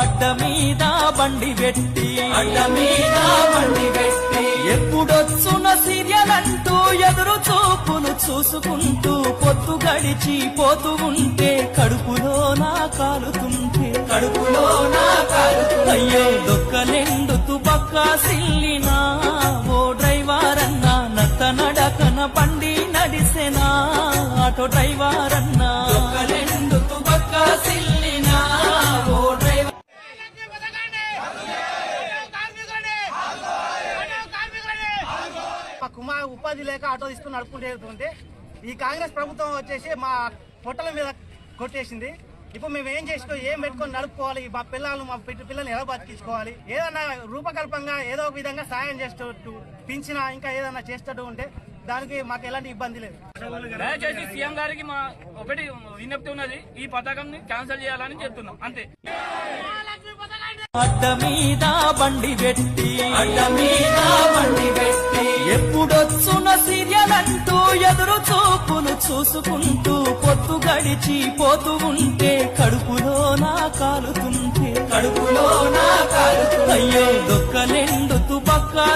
అడ్డ మీద బండి పెట్టి ఎప్పుడొచ్చున సీరియలంటూ ఎదురు చూపులు చూసుకుంటూ పొత్తు గడిచి పోతూ ఉంటే కడుపులో నా కాలుతుంటే అయ్యో దొక్కలెందుకు పక్క సిల్లినా ఓ డ్రైవర్ అన్నా నత్త నడకన బండి నడిసెనా ఆటో డ్రైవర్ అన్నా దొక్కలెందుకు పక్క సిల్లినా ఓ డ్రైవర్ మా ఉపాధి లేక ఆటో తీసుకుని నడుపుకుంటే ఈ కాంగ్రెస్ ప్రభుత్వం వచ్చేసి మా పొట్టల మీద కొట్టేసింది. ఇప్పుడు మేము ఏం చేసుకో ఏం పెట్టుకొని నడుపుకోవాలి, మా పిల్లలు మా పిల్లల్ని ఎలా బతికించుకోవాలి, ఏదన్నా రూపకల్పంగా ఏదో ఒక విధంగా సాయం చేస్తూ పింఛన ఇంకా ఏదన్నా చేస్తూ ఉంటే దానికి మాకు ఎలాంటి ఇబ్బంది లేదు. దయచేసి సీఎం గారికి మా ఒకటి విజ్ఞప్తి ఉన్నది, ఈ పథకం క్యాన్సిల్ చేయాలని చెప్తున్నాం అంతే. అడ్డ మీద బండి పెట్టి ఎప్పుడొచ్చున సీరియలంటూ ఎదురు చూపులు చూసుకుంటూ పొత్తు గడిచి పోతూ ఉంటే కడుపులో నా కాలుతుంటే అయ్యో దొక్కలెందుకు పక్కా